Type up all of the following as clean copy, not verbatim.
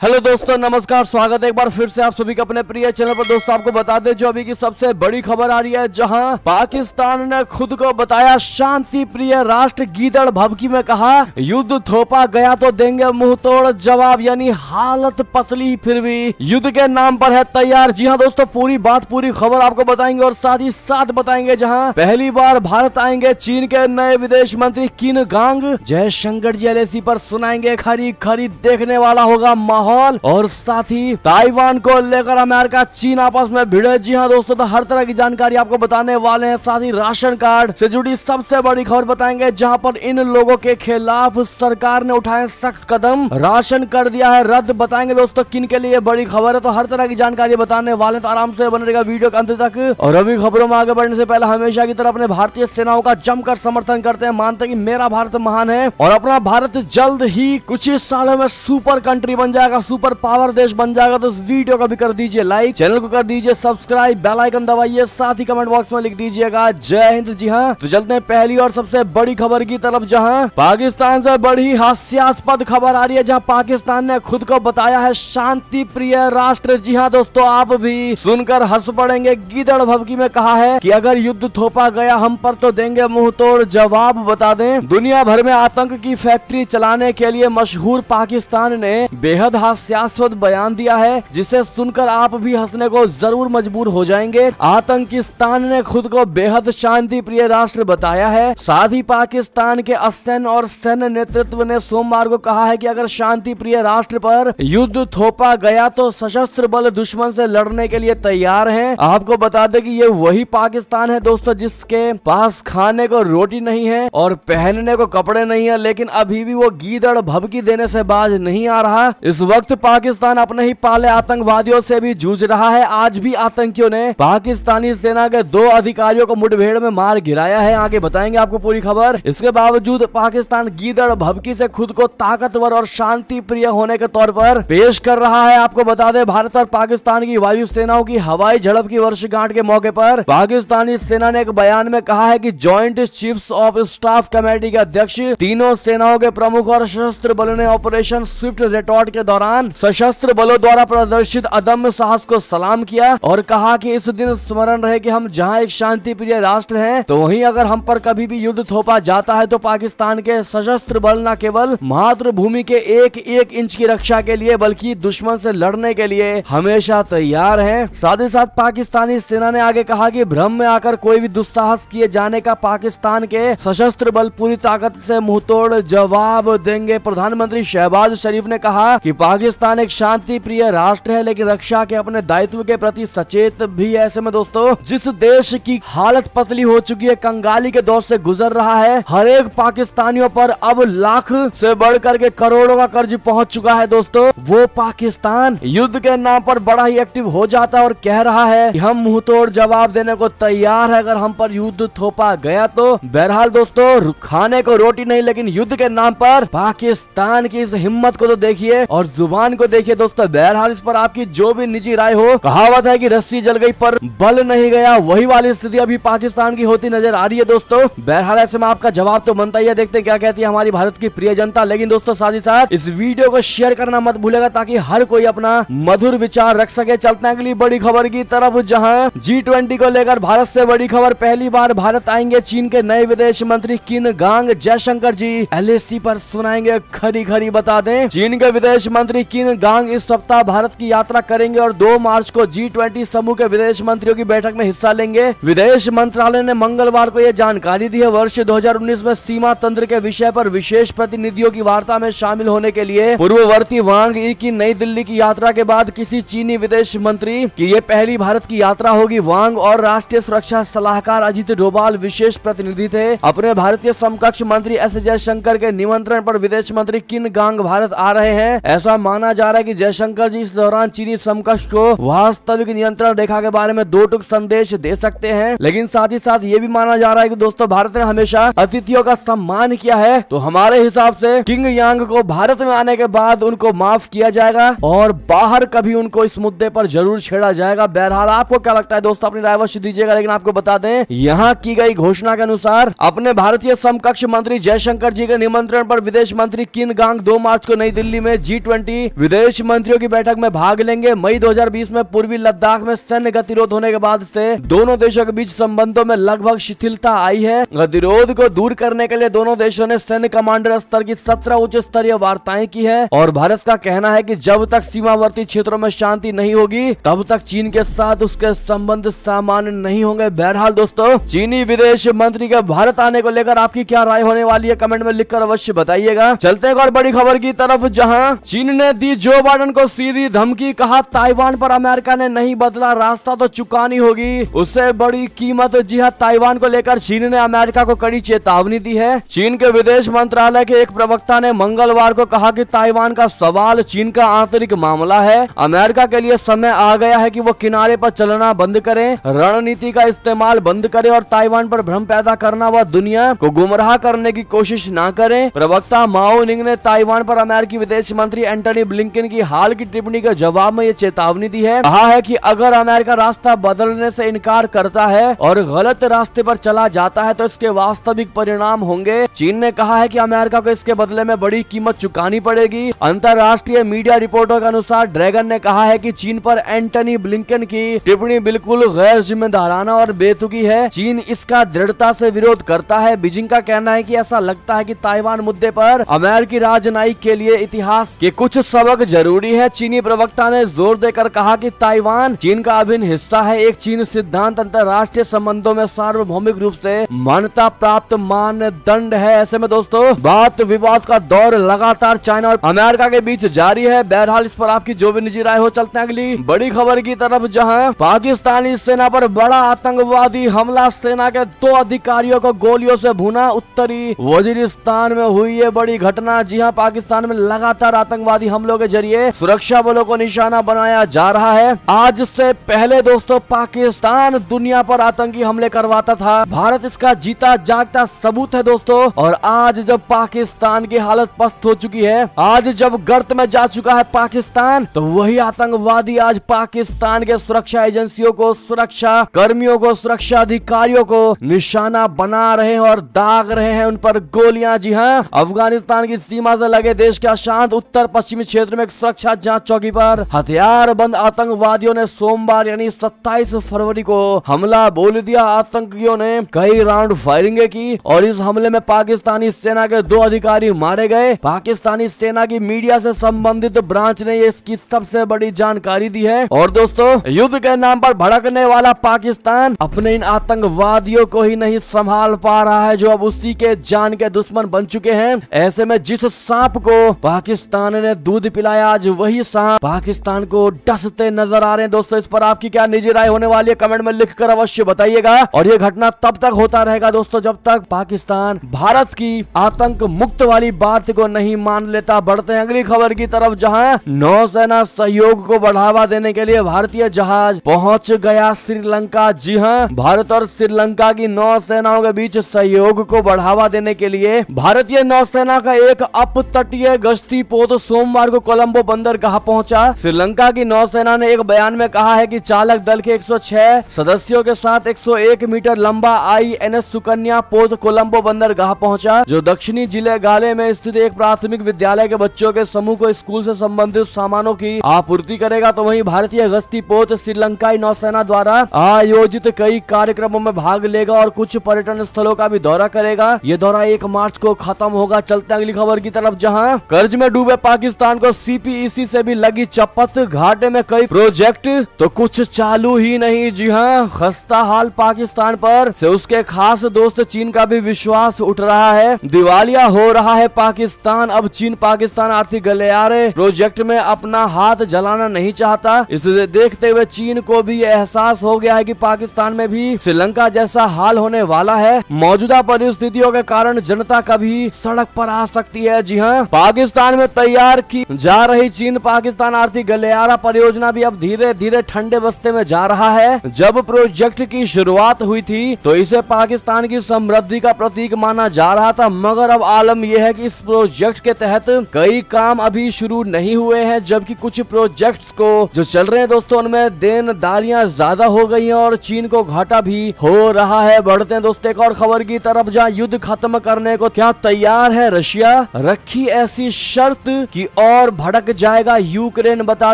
Hello दोस्तों, नमस्कार। स्वागत है एक बार फिर से आप सभी के अपने प्रिय चैनल पर। दोस्तों आपको बता दें जो अभी की सबसे बड़ी खबर आ रही है, जहां पाकिस्तान ने खुद को बताया शांति प्रिय राष्ट्र। गीदड़ भभकी में कहा युद्ध थोपा गया तो देंगे मुंह तोड़ जवाब, यानी हालत पतली फिर भी युद्ध के नाम पर है तैयार। जी हाँ दोस्तों, पूरी बात पूरी खबर आपको बताएंगे और साथ ही साथ बताएंगे जहाँ पहली बार भारत आएंगे चीन के नए विदेश मंत्री किन गांग। जयशंकर जी एलएसी पर सुनाएंगे खरी खरी, देखने वाला होगा माहौल। और साथ ही ताइवान को लेकर अमेरिका चीन आपस में भिड़े। जी हाँ दोस्तों, तो हर तरह की जानकारी आपको बताने वाले हैं। साथ ही राशन कार्ड से जुड़ी सबसे बड़ी खबर बताएंगे, जहां पर इन लोगों के खिलाफ सरकार ने उठाए सख्त कदम, राशन कर दिया है रद्द। बताएंगे दोस्तों किन के लिए बड़ी खबर है, तो हर तरह की जानकारी बताने वाले हैं, तो आराम से बने रहेगा वीडियो के अंत तक। और अभी खबरों में आगे बढ़ने से पहले हमेशा की तरह अपने भारतीय सेनाओं का जमकर समर्थन करते हैं। मानते हैं कि मेरा भारत महान है और अपना भारत जल्द ही कुछ ही सालों में सुपर कंट्री बन जाएगा, सुपर पावर देश बन जाएगा। तो इस वीडियो को भी कर दीजिए लाइक, चैनल को कर दीजिए सब्सक्राइब, बेल आइकन दबाइए, साथ ही कमेंट बॉक्स में लिख दीजिएगा जय हिंद। जी हाँ, तो चलते हैं पहली और सबसे बड़ी खबर की तरफ, जहां पाकिस्तान से बड़ी हास्यास्पद खबर आ रही है, जहां पाकिस्तान ने खुद को बताया है शांति प्रिय राष्ट्र। जी हाँ दोस्तों, आप भी सुनकर हंस पड़ेंगे। गीदड़ भभकी में कहा है कि अगर युद्ध थोपा गया हम पर तो देंगे मुंह तोड़ जवाब। बता दें दुनिया भर में आतंक की फैक्ट्री चलाने के लिए मशहूर पाकिस्तान ने बेहद हास्यास्पद बयान दिया है, जिसे सुनकर आप भी हंसने को जरूर मजबूर हो जाएंगे। आतंकिस्तान ने खुद को बेहद शांति प्रिय राष्ट्र बताया है। साथ ही पाकिस्तान के असैन्य और सैन्य नेतृत्व ने सोमवार को कहा है कि अगर शांति प्रिय राष्ट्र पर युद्ध थोपा गया तो सशस्त्र बल दुश्मन से लड़ने के लिए तैयार हैं। आपको बता दें कि ये वही पाकिस्तान है दोस्तों जिसके पास खाने को रोटी नहीं है और पहनने को कपड़े नहीं है, लेकिन अभी भी वो गीदड़ भभकी देने से बाज नहीं आ रहा। इस वक्त पाकिस्तान अपने ही पाले आतंकवादियों से भी जूझ रहा है। आज भी आतंकियों ने पाकिस्तानी सेना के 2 अधिकारियों को मुठभेड़ में मार गिराया है। आगे बताएंगे आपको पूरी खबर। इसके बावजूद पाकिस्तान गीदड़ भभकी से खुद को ताकतवर और शांति प्रिय होने के तौर पर पेश कर रहा है। आपको बता दें भारत और पाकिस्तान की वायु सेनाओं की हवाई झड़प की वर्षगांठ के मौके पर पाकिस्तानी सेना ने एक बयान में कहा है कि joint chiefs of staff committee के अध्यक्ष, तीनों सेनाओं के प्रमुख और सशस्त्र बलों ने ऑपरेशन स्विफ्ट रिटॉर्ट के दौरान सशस्त्र बलों द्वारा प्रदर्शित अदम्य साहस को सलाम किया और कहा कि इस दिन स्मरण रहे कि हम जहां एक शांति प्रिय राष्ट्र हैं, तो वहीं अगर हम पर कभी भी युद्ध थोपा जाता है तो पाकिस्तान के सशस्त्र बल न केवल मातृभूमि के एक एक इंच की रक्षा के लिए बल्कि दुश्मन से लड़ने के लिए हमेशा तैयार हैं। साथ ही साथ पाकिस्तानी सेना ने आगे कहा कि भ्रम में आकर कोई भी दुस्साहस किए जाने का पाकिस्तान के सशस्त्र बल पूरी ताकत से मुंहतोड़ जवाब देंगे। प्रधानमंत्री शहबाज शरीफ ने कहा कि पाकिस्तान एक शांति प्रिय राष्ट्र है, लेकिन रक्षा के अपने दायित्व के प्रति सचेत भी है। ऐसे में दोस्तों जिस देश की हालत पतली हो चुकी है, कंगाली के दौर से गुजर रहा है, हर एक पाकिस्तानियों पर अब लाख से बढ़कर के करोड़ों का कर्ज पहुंच चुका है दोस्तों, वो पाकिस्तान युद्ध के नाम पर बड़ा ही एक्टिव हो जाता है और कह रहा है कि हम मुंहतोड़ जवाब देने को तैयार है अगर हम पर युद्ध थोपा गया तो। बहरहाल दोस्तों, खाने को रोटी नहीं लेकिन युद्ध के नाम पर पाकिस्तान की इस हिम्मत को तो देखिए और जुबान को देखिए दोस्तों। बहरहाल इस पर आपकी जो भी निजी राय हो, कहावत है कि रस्सी जल गई पर बल नहीं गया, वही वाली स्थिति अभी पाकिस्तान की होती नजर आ रही है दोस्तों। बहरहाल ऐसे में आपका जवाब तो बनता ही है, देखते हैं क्या कहती है हमारी भारत की प्रिय जनता। लेकिन दोस्तों साथ ही साथ इस वीडियो को शेयर करना मत भूलेगा ताकि हर कोई अपना मधुर विचार रख सके। चलते हैं अगली बड़ी खबर की तरफ, जहां G20 को लेकर भारत से बड़ी खबर। पहली बार भारत आएंगे चीन के नए विदेश मंत्री किन गांग। जयशंकर जी एलएसी पर सुनाएंगे खरी खरी। बता दें चीन के विदेश मंत्री किन गांग इस सप्ताह भारत की यात्रा करेंगे और 2 मार्च को G20 समूह के विदेश मंत्रियों की बैठक में हिस्सा लेंगे। विदेश मंत्रालय ने मंगलवार को यह जानकारी दी है। वर्ष 2019 में सीमा तंत्र के विषय पर विशेष प्रतिनिधियों की वार्ता में शामिल होने के लिए पूर्ववर्ती वांग यी की नई दिल्ली की यात्रा के बाद किसी चीनी विदेश मंत्री की ये पहली भारत की यात्रा होगी। वांग और राष्ट्रीय सुरक्षा सलाहकार अजीत डोभाल विशेष प्रतिनिधि थे। अपने भारतीय समकक्ष मंत्री एस जयशंकर के निमंत्रण पर विदेश मंत्री किन गांग भारत आ रहे हैं। ऐसा माना जा रहा है कि जयशंकर जी इस दौरान चीनी समकक्ष को वास्तविक नियंत्रण रेखा के बारे में 2 टूक संदेश दे सकते हैं। लेकिन साथ ही साथ ये भी माना जा रहा है कि दोस्तों भारत ने हमेशा अतिथियों का सम्मान किया है, तो हमारे हिसाब से किंग यांग को भारत में आने के बाद उनको माफ किया जाएगा और बाहर कभी उनको इस मुद्दे पर जरूर छेड़ा जाएगा। बहरहाल आपको क्या लगता है दोस्तों, अपनी राय अवश्य दीजिएगा। लेकिन आपको बता दें यहाँ की गई घोषणा के अनुसार अपने भारतीय समकक्ष मंत्री जयशंकर जी के निमंत्रण पर विदेश मंत्री किन गांग 2 मार्च को नई दिल्ली में G20 G20 विदेश मंत्रियों की बैठक में भाग लेंगे। मई 2020 में पूर्वी लद्दाख में सैन्य गतिरोध होने के बाद से दोनों देशों के बीच संबंधों में लगभग शिथिलता आई है। गतिरोध को दूर करने के लिए दोनों देशों ने सैन्य कमांडर स्तर की 17 उच्च स्तरीय वार्ताएं की है और भारत का कहना है कि जब तक सीमावर्ती क्षेत्रों में शांति नहीं होगी तब तक चीन के साथ उसके संबंध सामान्य नहीं होंगे। बहरहाल दोस्तों, चीनी विदेश मंत्री के भारत आने को लेकर आपकी क्या राय होने वाली है, कमेंट में लिखकर अवश्य बताइएगा। चलते हैं और बड़ी खबर की तरफ, जहां चीन ने दी जो बाइडेन को सीधी धमकी, कहा ताइवान पर अमेरिका ने नहीं बदला रास्ता तो चुकानी होगी उससे बड़ी कीमत। जी हां, ताइवान को लेकर चीन ने अमेरिका को कड़ी चेतावनी दी है। चीन के विदेश मंत्रालय के एक प्रवक्ता ने मंगलवार को कहा कि ताइवान का सवाल चीन का आंतरिक मामला है। अमेरिका के लिए समय आ गया है कि वो किनारे पर चलना बंद करें, रणनीति का इस्तेमाल बंद करें और ताइवान पर भ्रम पैदा करना व दुनिया को गुमराह करने की कोशिश न करें। प्रवक्ता माओ निंग ने ताइवान पर अमेरिकी विदेश मंत्री एंटनी ब्लिंकन की हाल की टिप्पणी के जवाब में ये चेतावनी दी है। कहा है कि अगर अमेरिका रास्ता बदलने से इनकार करता है और गलत रास्ते पर चला जाता है तो इसके वास्तविक परिणाम होंगे। चीन ने कहा है कि अमेरिका को इसके बदले में बड़ी कीमत चुकानी पड़ेगी। अंतर्राष्ट्रीय मीडिया रिपोर्टों के अनुसार ड्रैगन ने कहा है कि चीन पर एंटनी ब्लिंकन की टिप्पणी बिल्कुल गैर जिम्मेदाराना और बेतुकी है। चीन इसका दृढ़ता से विरोध करता है। बीजिंग का कहना है कि ऐसा लगता है कि ताइवान मुद्दे पर अमेरिकी राजनयिक के लिए इतिहास के कुछ सबक जरूरी है। चीनी प्रवक्ता ने जोर देकर कहा कि ताइवान चीन का अभिन्न हिस्सा है। एक चीन सिद्धांत अंतर्राष्ट्रीय संबंधों में सार्वभौमिक रूप से मान्यता प्राप्त मानदंड है। ऐसे में दोस्तों, बात विवाद का दौर लगातार चाइना और अमेरिका के बीच जारी है। बहरहाल इस पर आपकी जो भी निजी राय हो। चलते हैं अगली बड़ी खबर की तरफ, जहां पाकिस्तानी सेना पर बड़ा आतंकवादी हमला, सेना के 2 अधिकारियों को गोलियों से भुना। उत्तरी वजीरिस्तान में हुई ये बड़ी घटना। जी हां, पाकिस्तान में लगातार आतंकवादी हमलों के जरिए सुरक्षा बलों को निशाना बनाया जा रहा है। आज से पहले दोस्तों, पाकिस्तान दुनिया पर आतंकी हमले करवाता था। भारत इसका जीता जागता सबूत है दोस्तों। और आज जब पाकिस्तान की हालत पस्त हो चुकी है, आज जब गर्त में जा चुका है पाकिस्तान, तो वही आतंकवादी आज पाकिस्तान के सुरक्षा एजेंसियों को, सुरक्षा कर्मियों को, सुरक्षा अधिकारियों को निशाना बना रहे हैं और दाग रहे हैं उन पर गोलियां। जी हां, अफगानिस्तान की सीमा से लगे देश के अशांत उत्तर पश्चिमी क्षेत्र में एक सुरक्षा जांच चौकी पर हथियारबंद आतंकवादियों ने सोमवार यानी 27 फरवरी को हमला बोल दिया। आतंकियों ने कई राउंड फायरिंग की और इस हमले में पाकिस्तानी सेना के 2 अधिकारी मारे गए। पाकिस्तानी सेना की मीडिया से संबंधित ब्रांच ने इसकी सबसे बड़ी जानकारी दी है। और दोस्तों, युद्ध के नाम पर भड़कने वाला पाकिस्तान अपने इन आतंकवादियों को ही नहीं संभाल पा रहा है जो अब उसी के जान के दुश्मन बन चुके हैं। ऐसे में जिस सांप को पाकिस्तान ने दूध पिलाया, आज वही सांप पाकिस्तान को डसते नजर आ रहे हैं। दोस्तों, इस पर आपकी क्या निजी राय होने वाली है, कमेंट में लिखकर अवश्य बताइएगा। और ये घटना तब तक होता रहेगा दोस्तों जब तक पाकिस्तान भारत की आतंक मुक्त वाली बात को नहीं मान लेता। बढ़ते हैं अगली खबर की तरफ, जहां नौसेना सहयोग को बढ़ावा देने के लिए भारतीय जहाज पहुंच गया श्रीलंका। जी हां, भारत और श्रीलंका की नौसेनाओं के बीच सहयोग को बढ़ावा देने के लिए भारतीय नौसेना का एक अपतटीय गश्ती पोत सोमवार को कोलंबो बंदरगाह पहुंचा। श्रीलंका की नौसेना ने एक बयान में कहा है कि चालक दल के 106 सदस्यों के साथ 101 मीटर लंबा INS सुकन्या पोत कोलंबो बंदरगाह पहुंचा, जो दक्षिणी जिले गाले में स्थित एक प्राथमिक विद्यालय के बच्चों के समूह को स्कूल से संबंधित सामानों की आपूर्ति करेगा। तो वहीं भारतीय गश्ती पोत श्रीलंकाई नौसेना द्वारा आयोजित कई कार्यक्रमों में भाग लेगा और कुछ पर्यटन स्थलों का भी दौरा करेगा। ये दौरा 1 मार्च को खत्म होगा। चलते अगली खबर की तरफ, जहां कर्ज में डूबे पाकिस्तान को CPEC से भी लगी चपत। घाटे में कई प्रोजेक्ट तो कुछ चालू ही नहीं। जी हां, खस्ता हाल पाकिस्तान पर से उसके खास दोस्त चीन का भी विश्वास उठ रहा है। दिवालिया हो रहा है पाकिस्तान। अब चीन पाकिस्तान आर्थिक गलियारे प्रोजेक्ट में अपना हाथ जलाना नहीं चाहता। इसे देखते हुए चीन को भी एहसास हो गया है कि पाकिस्तान में भी श्रीलंका जैसा हाल होने वाला है। मौजूदा परिस्थितियों के कारण जनता कभी सड़क पर आ सकती है। जी हां, पाकिस्तान में तैयार की जा रही चीन पाकिस्तान आर्थिक गलियारा परियोजना भी अब धीरे धीरे ठंडे बस्ते में जा रहा है। जब प्रोजेक्ट की शुरुआत हुई थी तो इसे पाकिस्तान की समृद्धि का प्रतीक माना जा रहा था, मगर अब आलम यह है कि इस प्रोजेक्ट के तहत कई काम अभी शुरू नहीं हुए हैं, जबकि कुछ प्रोजेक्ट्स को जो चल रहे हैं दोस्तों उनमें देनदारियां ज्यादा हो गई हैं और चीन को घाटा भी हो रहा है। बढ़ते हैं दोस्तों एक और खबर की तरफ, जहां युद्ध खत्म करने को क्या तैयार है रशिया। रखी ऐसी शर्त कि और भड़क जाएगा यूक्रेन। बता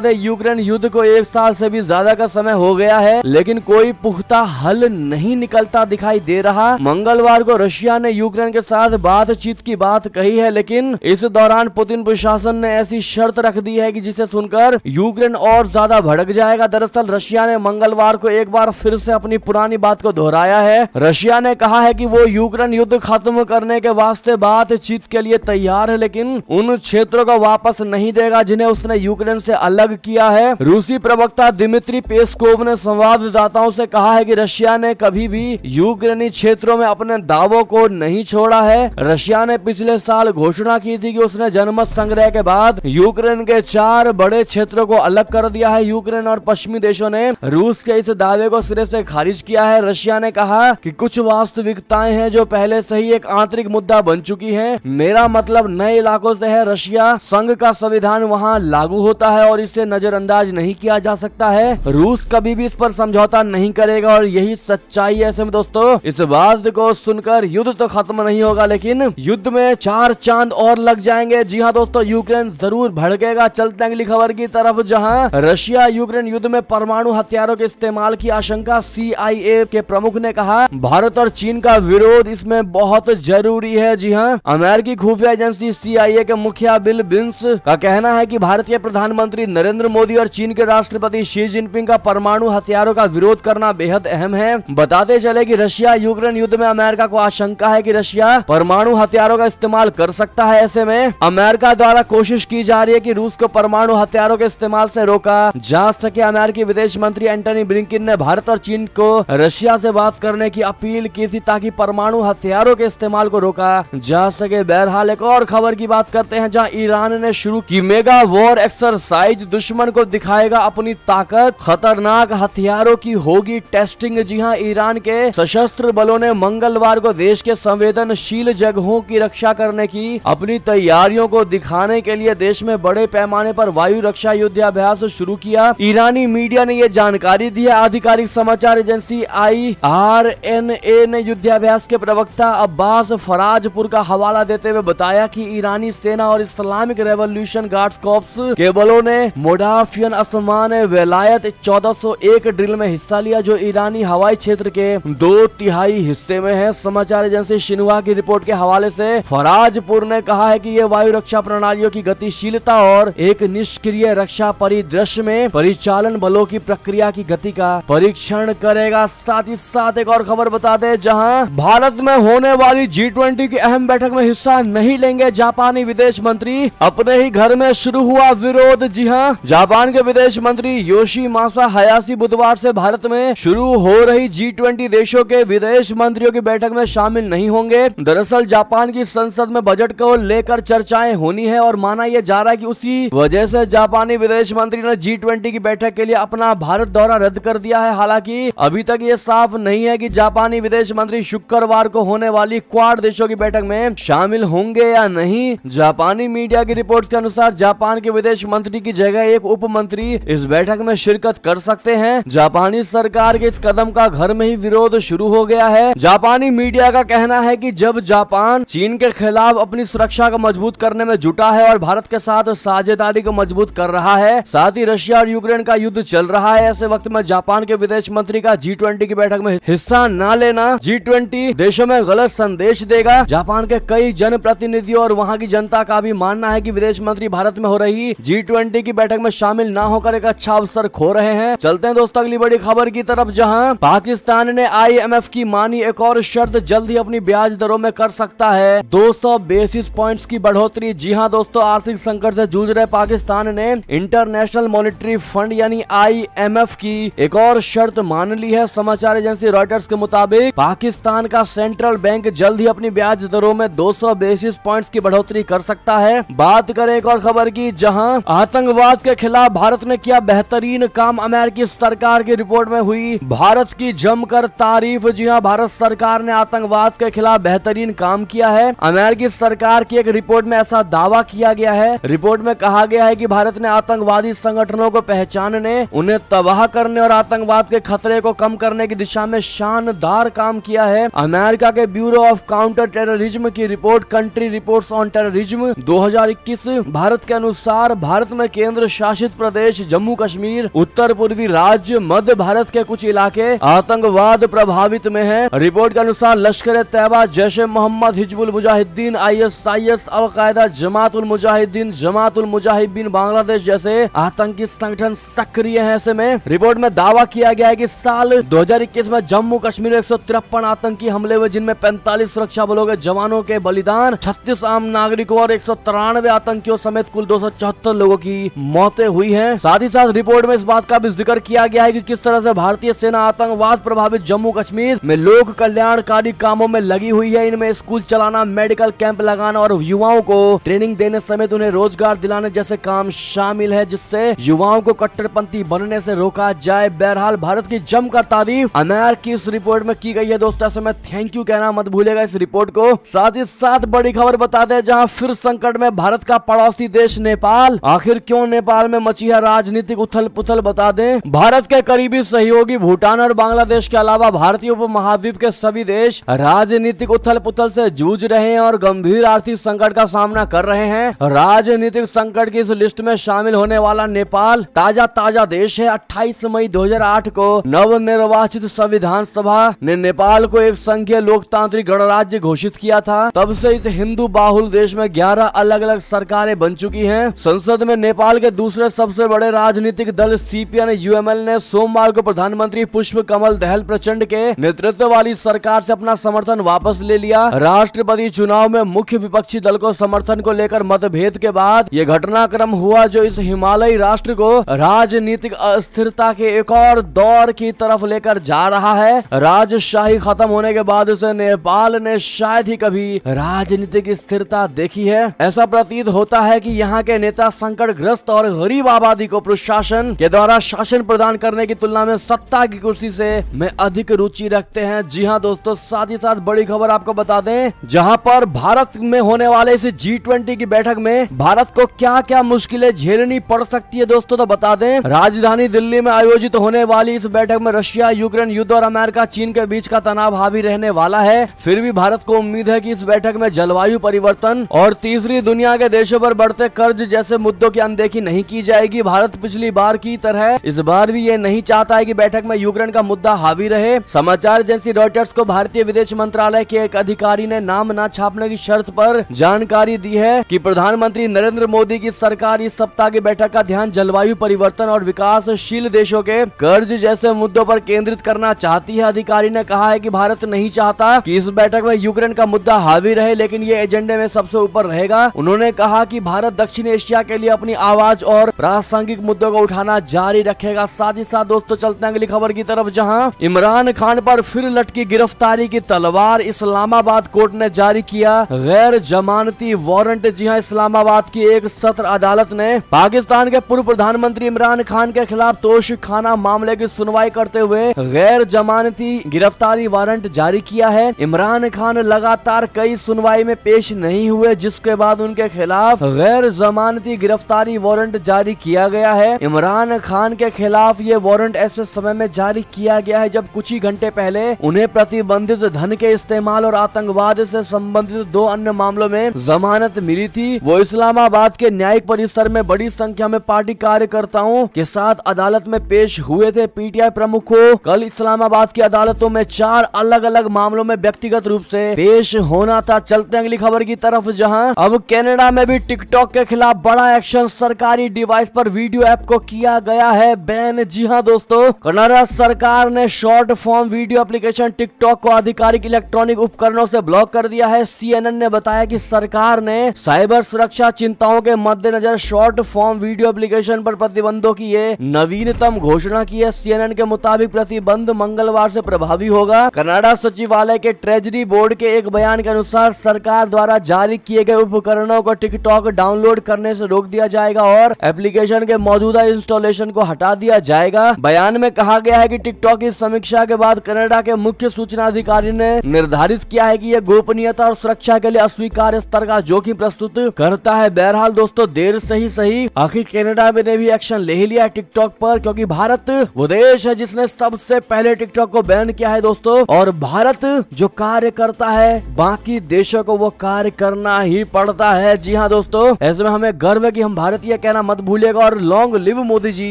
दे यूक्रेन युद्ध को 1 साल से भी ज्यादा का समय हो गया है, लेकिन कोई पुख्ता हल नहीं निकलता दिखाई दे रहा। मंगलवार को रशिया ने यूक्रेन के साथ बातचीत की बात कही है, लेकिन इस दौरान पुतिन प्रशासन ने ऐसी शर्त रख दी है कि जिसे सुनकर यूक्रेन और ज्यादा भड़क जाएगा। दरअसल रशिया ने मंगलवार को एक बार फिर से अपनी पुरानी बात को दोहराया है। रशिया ने कहा है कि वो यूक्रेन युद्ध खत्म करने के वास्ते बातचीत के लिए तैयार है, लेकिन उन क्षेत्रों को वापस नहीं देगा जिन्हें उसने यूक्रेन से अलग किया है। रूसी प्रवक्ता दिमित्री पेस्कोव ने संवाददाताओं से कहा है कि रशिया ने कभी भी यूक्रेनी क्षेत्रों में अपने दावों को नहीं छोड़ा है। रशिया ने पिछले साल घोषणा की थी कि उसने जनमत संग्रह के बाद यूक्रेन के 4 बड़े क्षेत्रों को अलग कर दिया है। यूक्रेन और पश्चिमी देशों ने रूस के इस दावे को सिरे से खारिज किया है। रशिया ने कहा कि कुछ वास्तविकताएं हैं जो पहले से ही एक आंतरिक मुद्दा बन चुकी हैं। मेरा मतलब नए इलाकों से है। रशिया संघ का संविधान वहां लागू होता है और इसे नजरअंदाज नहीं किया जा सकता है। रूस कभी भी इस पर समझौता नहीं करेगा और यही सच्चाई है। ऐसे में दोस्तों इस बात को सुनकर युद्ध तो खत्म नहीं होगा, लेकिन युद्ध में 4 चांद और लग जाएंगे। जी हाँ दोस्तों, यूक्रेन जरूर भड़केगा। चलते हैं अगली खबर की तरफ, जहां रशिया यूक्रेन युद्ध में परमाणु हथियारों के इस्तेमाल की आशंका। CIA के प्रमुख ने कहा भारत और चीन का विरोध इसमें बहुत जरूरी है। जी हाँ, अमेरिकी खुफिया एजेंसी CIA के मुखिया बिल बिन्स का कहना है कि भारतीय प्रधानमंत्री नरेंद्र मोदी और चीन के राष्ट्रपति शी जिनपिंग का परमाणु हथियारों का विरोध करना बेहद अहम है। बताते चले कि रशिया यूक्रेन युद्ध में अमेरिका को आशंका है कि रशिया परमाणु हथियारों का इस्तेमाल कर सकता है। ऐसे में अमेरिका द्वारा कोशिश की जा रही है कि रूस को परमाणु हथियारों के इस्तेमाल से रोका जा सके। अमेरिकी विदेश मंत्री एंटनी ब्लिंकन ने भारत और चीन को रशिया से बात करने की अपील की थी ताकि परमाणु हथियारों के इस्तेमाल को रोका जा सके। बहरहाल एक और खबर की बात करते हैं, जहां ईरान ने शुरू की मेगा वॉर एक्सरसाइज। दुश्मन को दिखाएगा अपनी ताकत, खतरनाक हथियारों की होगी टेस्टिंग। जी हां, ईरान के सशस्त्र बलों ने मंगलवार को देश के संवेदनशील जगहों की रक्षा करने की अपनी तैयारियों को दिखाने के लिए देश में बड़े पैमाने पर वायु रक्षा युद्धाभ्यास शुरू किया। ईरानी मीडिया ने यह जानकारी दी है। आधिकारिक समाचार एजेंसी IRNA ने युद्धाभ्यास के प्रवक्ता अब्बास फराजपुर का हवाला देते हुए बताया कि ईरानी सेना और इस्लामिक रेवोल्यूशन गार्ड्स कॉर्प्स के बलों ने मोडाफियन असमान वेलायत 1401 ड्रिल में हिस्सा लिया, जो ईरानी हवाई क्षेत्र के 2/3 हिस्से में है। समाचार एजेंसी शिन्हुआ की रिपोर्ट के हवाले से फराजपुर ने कहा है कि ये वायु रक्षा प्रणालियों की गतिशीलता और एक निष्क्रिय रक्षा परिदृश्य में परिचालन बलों की प्रक्रिया की गति का परीक्षण करेगा। साथ ही साथ एक और खबर बता दें, जहां भारत में होने वाली G20 की अहम बैठक में हिस्सा नहीं लेंगे जापानी विदेश मंत्री। अपने ही घर में शुरू हुआ विरोध। जी हां, जापान के विदेश मंत्री योशिमासा हायाशी बुधवार से भारत में शुरू हो रही G20 देशों के विदेश मंत्रियों की बैठक में शामिल नहीं होंगे। दरअसल जापान की संसद में बजट को लेकर चर्चाएं होनी है और माना यह जा रहा है कि उसी वजह से जापानी विदेश मंत्री ने G20 की बैठक के लिए अपना भारत दौरा रद्द कर दिया है। हालांकि अभी तक ये साफ नहीं है कि जापानी विदेश मंत्री शुक्रवार को होने वाली क्वाड देशों की बैठक में शामिल होंगे या नहीं। जापानी मीडिया की रिपोर्ट्स के अनुसार जापान के विदेश मंत्री की जगह एक उप मंत्री इस बैठक में शिरकत कर सकते हैं। जापानी सरकार के इस कदम का घर में ही विरोध शुरू हो गया है। जापानी मीडिया का कहना है कि जब जापान चीन के खिलाफ अपनी सुरक्षा को मजबूत करने में जुटा है और भारत के साथ साझेदारी को मजबूत कर रहा है, साथ ही रशिया और यूक्रेन का युद्ध चल रहा है, ऐसे वक्त में जापान के विदेश मंत्री का G20 की बैठक में हिस्सा न लेना G20 देशों में गलत संदेश देगा। जापान के कई जनप्रतिनिधियों और वहां की जनता का भी मानना है कि विदेश मंत्री भारत में हो रही G20 की बैठक में शामिल न होकर एक अच्छा अवसर खो रहे हैं। चलते हैं दोस्तों अगली बड़ी खबर की तरफ, जहां पाकिस्तान ने IMF की मानी एक और शर्त, जल्द ही अपनी ब्याज दरों में कर सकता है 200 बेसिस पॉइंट्स की बढ़ोतरी। जी हां दोस्तों, आर्थिक संकट से जूझ रहे पाकिस्तान ने इंटरनेशनल मॉनेटरी फंड यानी IMF की एक और शर्त मान ली है। समाचार एजेंसी रॉयटर्स के मुताबिक पाकिस्तान का सेंट्रल बैंक जल्द ही अपनी ब्याज दरों में 200 बेसिस पॉइंट्स की बढ़ोतरी कर सकता है। बात करें एक और खबर की, जहां आतंकवाद के खिलाफ भारत ने किया बेहतरीन काम। अमेरिकी सरकार की रिपोर्ट में हुई भारत की जमकर तारीफ। जी हां, भारत सरकार ने आतंकवाद के खिलाफ बेहतरीन काम किया है। अमेरिकी सरकार की एक रिपोर्ट में ऐसा दावा किया गया है। रिपोर्ट में कहा गया है कि भारत ने आतंकवादी संगठनों को पहचानने, उन्हें तबाह करने और आतंकवाद के खतरे को कम करने की दिशा में शानदार काम किया है। अमेरिका के ब्यूरो ऑफ काउंटर टेररिज्म की report country reports on terrorism 2021 Bharat के अनुसार भारत में केंद्र शासित प्रदेश जम्मू कश्मीर, उत्तर पूर्वी राज्य, मध्य भारत के कुछ इलाके आतंकवाद प्रभावित में हैं। रिपोर्ट के अनुसार लश्कर तैयबा, जैश ए मोहम्मद, हिजबुल मुजाहिदीन, ISIS, अलकायदा, जमात उल मुजाहिदीन, जमात उल मुजाहिदीन बांग्लादेश जैसे आतंकी संगठन सक्रिय हैं। ऐसे में रिपोर्ट में दावा किया गया है कि साल 2021 में जम्मू कश्मीर में 153 आतंकी हमले हुए, जिनमें 45 सुरक्षा बलों के जवानों के बलिदान, 36 आम नागरिकों और 193 आतंकियों समेत कुल 274 लोगों की मौतें हुई हैं। साथ ही साथ रिपोर्ट में इस बात का भी जिक्र किया गया है कि किस तरह से भारतीय सेना आतंकवाद प्रभावित जम्मू कश्मीर में लोक कल्याणकारी कामों में लगी हुई है। इनमें स्कूल चलाना, मेडिकल कैंप लगाना और युवाओं को ट्रेनिंग देने समेत उन्हें रोजगार दिलाने जैसे काम शामिल है, जिससे युवाओं को कट्टरपंथी बनने से रोका जाए। बहरहाल भारत की जमकर तारीफ अमेरिका की इस रिपोर्ट में की गई है। दोस्तों ऐसे में थैंक यू कहना मत भूलेगा इस रिपोर्ट को। साथ ही साथ बड़ी खबर बता दें, जहां फिर संकट में भारत का पड़ोसी देश नेपाल। आखिर क्यों नेपाल में मची है राजनीतिक उथल पुथल, बता दें। भारत के करीबी सहयोगी भूटान और बांग्लादेश के अलावा भारतीय उपमहाद्वीप के सभी देश राजनीतिक उथल पुथल से जूझ रहे हैं और गंभीर आर्थिक संकट का सामना कर रहे हैं। राजनीतिक संकट की इस लिस्ट में शामिल होने वाला नेपाल ताजा देश है। 28 मई 2008 को नवनिर्वाचित संविधान सभा ने नेपाल को एक संघीय लोकतांत्रिक गणराज्य घोषित किया था। तब से इस हिंदू बाहुल देश में 11 अलग अलग सरकारें बन चुकी हैं। संसद में नेपाल के दूसरे सबसे बड़े राजनीतिक दल CPN-UML ने सोमवार को प्रधानमंत्री पुष्प कमल दहल प्रचंड के नेतृत्व वाली सरकार से अपना समर्थन वापस ले लिया। राष्ट्रपति चुनाव में मुख्य विपक्षी दल को समर्थन को लेकर मतभेद के बाद ये घटनाक्रम हुआ, जो इस हिमालयी राष्ट्र को राजनीतिक अस्थिरता के एक और दौर की तरफ लेकर जा रहा है। राजशाही खत्म होने के बाद उसे नेपाल ने शायद ही कभी राजनीतिक स्थिरता देखी है। ऐसा प्रतीत होता है कि यहाँ के नेता संकटग्रस्त और गरीब आबादी को प्रशासन के द्वारा शासन प्रदान करने की तुलना में सत्ता की कुर्सी से में अधिक रुचि रखते हैं। जी हाँ दोस्तों, साथ ही साथ बड़ी खबर आपको बता दें, जहाँ पर भारत में होने वाले इस G20 की बैठक में भारत को क्या क्या मुश्किलें झेलनी पड़ सकती है दोस्तों, तो बता दें। राजधानी दिल्ली में आयोजित होने वाली इस बैठक में रशिया यूक्रेन युद्ध और अमेरिका चीन के बीच का तनाव हावी रहने वाला है। फिर भी भारत को उम्मीद है कि इस बैठक में जलवायु परिवर्तन और तीसरी दुनिया के देशों पर बढ़ते कर्ज जैसे मुद्दों की अनदेखी नहीं की जाएगी। भारत पिछली बार की तरह इस बार भी ये नहीं चाहता है कि बैठक में यूक्रेन का मुद्दा हावी रहे। समाचार एजेंसी रॉयटर्स को भारतीय विदेश मंत्रालय के एक अधिकारी ने नाम न छापने की शर्त पर जानकारी दी है कि प्रधानमंत्री नरेंद्र मोदी की सरकार इस सप्ताह की बैठक का ध्यान जलवायु परिवर्तन और विकासशील देशों के कर्ज जैसे मुद्दों पर केंद्रित करना चाहती है। अधिकारी ने कहा है कि भारत नहीं चाहता कि इस बैठक में यूक्रेन का मुद्दा हावी रहे, लेकिन ये एजेंडे में सबसे ऊपर रहेगा। उन्होंने कहा कि भारत दक्षिण एशिया के लिए अपनी आवाज और प्रासंगिक मुद्दों को उठाना जारी रखेगा। साथ ही साथ दोस्तों चलते हैं अगली खबर की तरफ, जहां इमरान खान पर फिर लटकी गिरफ्तारी की तलवार। इस्लामाबाद कोर्ट ने जारी किया गैर जमानती वारंट। जी हां, इस्लामाबाद की एक सत्र अदालत ने पाकिस्तान के पूर्व प्रधानमंत्री इमरान खान के खिलाफ तोशाखाना मामले की सुनवाई करते हुए गैर जमानती गिरफ्तारी वारंट जारी किया है। इमरान खान लगातार कई सुनवाई में पेश नहीं हुए, जिसके बाद उनके खिलाफ गैर जमानती गिरफ्तारी वारंट जारी किया गया है। इमरान खान के खिलाफ ये वारंट ऐसे समय में जारी किया गया है जब कुछ ही घंटे पहले उन्हें प्रतिबंधित धन के इस्तेमाल और आतंकवाद से संबंधित 2 अन्य मामलों में जमानत मिली थी। वो इस्लामाबाद के न्यायिक परिसर में बड़ी संख्या में पार्टी कार्यकर्ताओं के साथ अदालत में पेश हुए थे। PTI प्रमुख को कल इस्लामाबाद की अदालतों में 4 अलग अलग मामलों में व्यक्तिगत रूप से पेश होना था। चलते अगली खबर की तरफ, जहां अब कनाडा में भी टिकटॉक के खिलाफ बड़ा एक्शन। सरकारी डिवाइस पर वीडियो ऐप को किया गया है बैन। जी हां दोस्तों, कनाडा सरकार ने short form video application TikTok को आधिकारिक इलेक्ट्रॉनिक उपकरणों से ब्लॉक कर दिया है। CNN ने बताया कि सरकार ने साइबर सुरक्षा चिंताओं के मद्देनजर शॉर्ट फॉर्म वीडियो एप्लीकेशन पर प्रतिबंधों की ये नवीनतम घोषणा की है। CNN के मुताबिक प्रतिबंध मंगलवार से प्रभावी होगा। कनाडा सचिवालय के ट्रेजरी बोर्ड के एक बयान के अनुसार सरकार द्वारा जारी किए गए उपकरणों को टिकटॉक डाउनलोड करने से रोक दिया जाएगा और एप्लीकेशन के मौजूदा इंस्टॉलेशन को हटा दिया जाएगा। बयान में कहा गया है कि टिकटॉक की समीक्षा के बाद कनाडा के मुख्य सूचना अधिकारी ने निर्धारित किया है कि यह गोपनीयता और सुरक्षा के लिए अस्वीकार्य स्तर का जोखिम प्रस्तुत करता है। बहरहाल दोस्तों, देर से ही सही आखिर कनाडा ने भी एक्शन ले लिया है टिकटॉक पर, क्योंकि भारत वो देश है जिसने सबसे पहले टिकटॉक को बैन किया है दोस्तों। और भारत जो कार्य करता है बाकी देशों को वो कार्य करना ही पड़ता है। जी हाँ दोस्तों। ऐसे में हमें गर्व है कि हम भारतीय कहना मत भूलिएगा और लॉन्ग लिव मोदी जी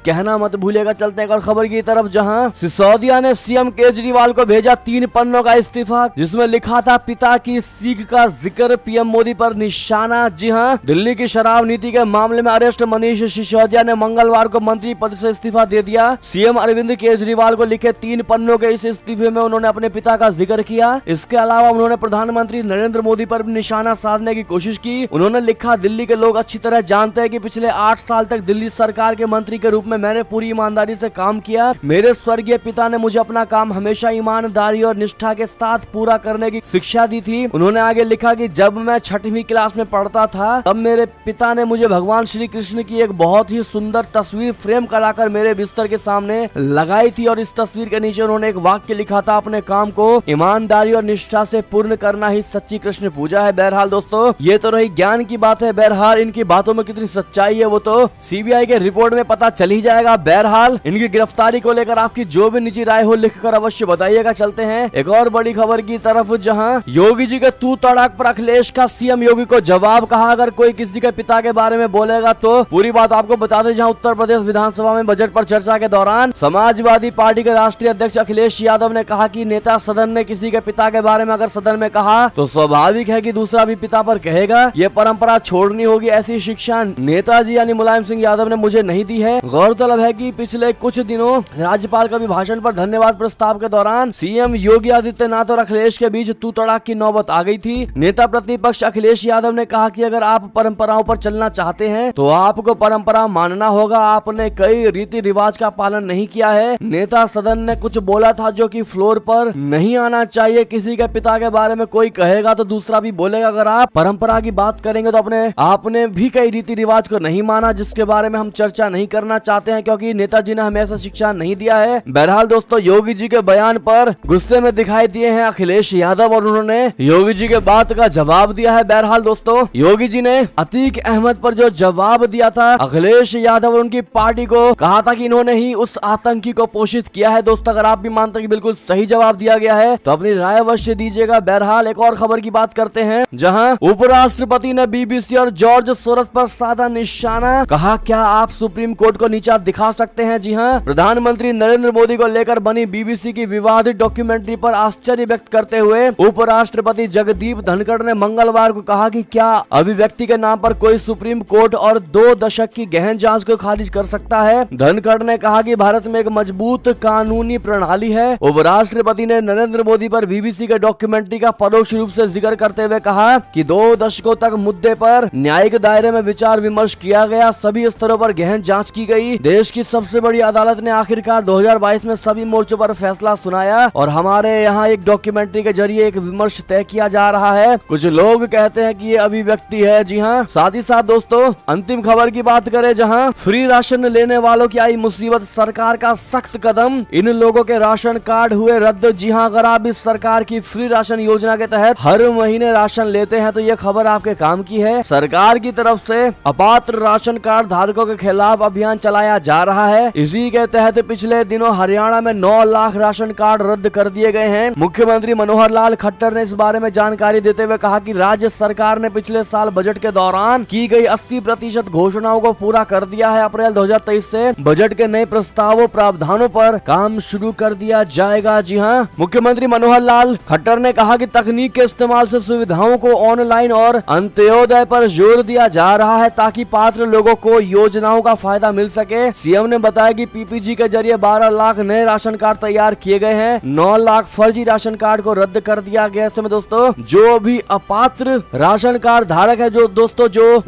कहना मत भूलिएगा। चलते हैं और खबर की तरफ, जहां सिसोदिया ने सीएम केजरीवाल को भेजा 3 पन्नों का इस्तीफा, जिसमें लिखा था पिता की सीख का जिक्र, पीएम मोदी पर निशाना। जी हां, दिल्ली की शराब नीति के मामले में अरेस्ट मनीष सिसोदिया ने मंगलवार को मंत्री पद से इस्तीफा दे दिया। सीएम अरविंद केजरीवाल को लिखे 3 पन्नों के इस इस्तीफे में उन्होंने अपने पिता का जिक्र किया। इसके अलावा उन्होंने प्रधानमंत्री नरेंद्र मोदी पर भी निशाना साधने की कोशिश की। उन्होंने लिखा, दिल्ली के लोग अच्छी तरह जानते हैं कि पिछले 8 साल तक दिल्ली सरकार के मंत्री के रूप में मैंने पूरी ईमानदारी से काम किया। मेरे स्वर्गीय पिता ने मुझे अपना काम हमेशा ईमानदारी और निष्ठा के साथ पूरा करने की शिक्षा दी थी। उन्होंने आगे लिखा कि जब मैं 6वीं क्लास में पढ़ता था तब मेरे पिता ने मुझे भगवान श्री कृष्ण की एक बहुत ही सुंदर तस्वीर फ्रेम कराकर मेरे बिस्तर के सामने लगाई थी और इस तस्वीर के नीचे उन्होंने एक वाक्य लिखा था, अपने काम को ईमानदारी और निष्ठा से पूर्ण करना ही सच्ची कृष्ण पूजा है। बहरहाल दोस्तों, ये तो रही ज्ञान की बात है। बहरहाल इनकी बातों में कितनी सच्चाई है वो तो सीबीआई के रिपोर्ट में पता चल ही जाएगा। बहरहाल इनकी गिरफ्तारी को लेकर आपकी जो भी निजी राय हो लिखकर अवश्य बताइएगा। चलते हैं एक और बड़ी खबर की तरफ, जहां योगी जी के तू तड़ाक पर अखिलेश का सीएम योगी को जवाब। कहा, अगर कोई किसी के पिता के बारे में बोलेगा तो पूरी बात आपको बता दें। जहां उत्तर प्रदेश विधानसभा में बजट पर चर्चा के दौरान समाजवादी पार्टी के राष्ट्रीय अध्यक्ष अखिलेश यादव ने कहा कि नेता सदन ने किसी के पिता के बारे में अगर सदन में कहा तो स्वाभाविक है कि दूसरा भी पिता पर कहेगा। ये परंपरा छोड़नी होगी। ऐसी शिक्षा नेताजी यानी मुलायम सिंह यादव ने मुझे नहीं दी है। गौरतलब है कि पिछले कुछ दिनों राज्यपाल के अभिभाषण पर धन्यवाद प्रस्ताव के दौरान सीएम योगी आदित्यनाथ और अखिलेश के बीच तू तड़ाक की नौबत आ गई थी। नेता प्रतिपक्ष अखिलेश यादव ने कहा कि अगर आप परंपराओं पर चलना चाहते हैं तो आपको परंपरा मानना होगा। आपने कई रीति रिवाज का पालन नहीं किया है। नेता सदन ने कुछ बोला था जो कि फ्लोर पर नहीं आना चाहिए। किसी के पिता के बारे में कोई कहेगा तो दूसरा भी बोलेगा। अगर आप परंपरा की बात करेंगे तो आपने भी कई रीति रिवाज को नहीं माना, जिसके बारे में हम चर्चा नहीं करना चाहते हैं क्योंकि नेताजी ने हमें ऐसा शिक्षा नहीं दिया है। बहरहाल दोस्तों, योगी जी के बयान पर गुस्से में दिखाई दिए हैं अखिलेश यादव और उन्होंने योगी जी के बात का जवाब दिया है। बहरहाल दोस्तों, योगी जी ने अतीक अहमद पर जो जवाब दिया था, अखिलेश यादव और उनकी पार्टी को कहा था कि इन्होंने ही उस आतंकी को पोषित किया है। दोस्तों, अगर आप भी मानते हैं कि बिल्कुल सही जवाब दिया गया है तो अपनी राय अवश्य दीजिएगा। बहरहाल एक और खबर की बात करते हैं, जहां उपराष्ट्रपति ने बीबीसी और जॉर्ज सोरस पर साधा निशाना। कहा, क्या आप सुप्रीम कोर्ट को नीचा दिखा सकते हैं? जी हां, प्रधानमंत्री नरेंद्र मोदी को लेकर बनी बीबीसी की विवादित डॉक्यूमेंट्री पर आश्चर्य व्यक्त करते हुए उपराष्ट्रपति जगदीप धनखड़ ने मंगलवार को कहा कि क्या अभिव्यक्ति के नाम पर कोई सुप्रीम कोर्ट और 2 दशक की गहन जांच को खारिज कर सकता है? धनखड़ ने कहा कि भारत में एक मजबूत कानूनी प्रणाली है। उपराष्ट्रपति ने नरेंद्र मोदी पर बीबीसी के डॉक्यूमेंट्री का परोक्ष रूप से जिक्र करते हुए कहा कि 2 दशकों तक मुद्दे पर न्यायिक दायरे में विचार विमर्श किया गया, सभी स्तरों पर गहन जांच की गई। देश की सबसे बड़ी अदालत ने आखिरकार 2022 में सभी मोर्चों पर फैसला सुनाया और हमारे यहाँ एक डॉक्यूमेंट्री के जरिए एक विमर्श तय किया जा रहा है। कुछ लोग कहते हैं कि ये अभिव्यक्ति है। जी हाँ, साथ ही साथ दोस्तों, अंतिम खबर की बात करें, जहां फ्री राशन लेने वालों की आई मुसीबत, सरकार का सख्त कदम, इन लोगों के राशन कार्ड हुए रद्द। जी हां, अगर आप इस सरकार की फ्री राशन योजना के तहत हर महीने राशन लेते हैं तो ये खबर आपके काम की है। सरकार की तरफ से अपात्र राशन कार्ड धारकों के खिलाफ अभियान चलाया जा रहा है। इसी के तहत पिछले दिनों हरियाणा में 9 लाख राशन कार्ड रद्द कर दिए गए हैं। मुख्यमंत्री मनोहर लाल खट्टर ने इस बारे में जानकारी देते हुए कहा कि राज्य सरकार ने पिछले साल बजट के दौरान की गई 80% घोषणाओं को पूरा कर दिया है। अप्रैल 2023 से बजट के नए प्रस्तावों प्रावधानों पर काम शुरू कर दिया जाएगा। जी हां, मुख्यमंत्री मनोहर लाल खट्टर ने कहा कि तकनीक के इस्तेमाल से सुविधाओं को ऑनलाइन और अंत्योदय पर जोर दिया जा रहा है ताकि पात्र लोगों को योजनाओं का फायदा मिल सके। सीएम ने बताया कि पीपीजी के जरिए 12 लाख नए राशन कार्ड तैयार किए गए हैं। 9 लाख फर्जी राशन कार्ड को रद्द कर दिया गया। ऐसे में दोस्तों, जो भी अपात्र राशन कार्ड धारक है, जो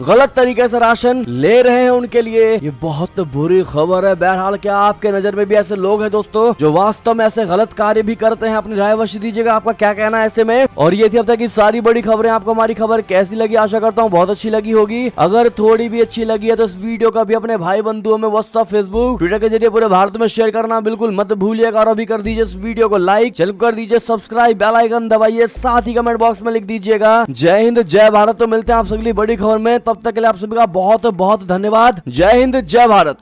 गलत तरीके से राशन ले रहे हैं, उनके लिए ये बहुत बुरी खबर है। बहरहाल, क्या आपके नजर में भी ऐसे लोग हैं दोस्तों जो वास्तव में ऐसे गलत कार्य भी करते हैं? अपनी राय अवश्य दीजिएगा, आपका क्या कहना है ऐसे में। और ये थी अब तक की सारी बड़ी खबरें। आपको हमारी खबर कैसी लगी? आशा करता हूँ बहुत अच्छी लगी होगी। अगर थोड़ी भी अच्छी लगी है तो इस वीडियो का भी अपने भाई बंधुओं में व्हाट्सएप, फेसबुक, ट्विटर के जरिए पूरे भारत में शेयर करना बिल्कुल मत भूलिएगा। और अभी कर दीजिए इस वीडियो को लाइक, चैनल कर दीजिए सब्सक्राइब, बेल आइकन दबाइए, साथ ही कमेंट बॉक्स में लिख दीजिएगा जय हिंद जय भारत। तो मिलते हैं आप अगली बड़ी खबर में, तब तक के लिए आप सभी का बहुत बहुत धन्यवाद। जय हिंद जय भारत।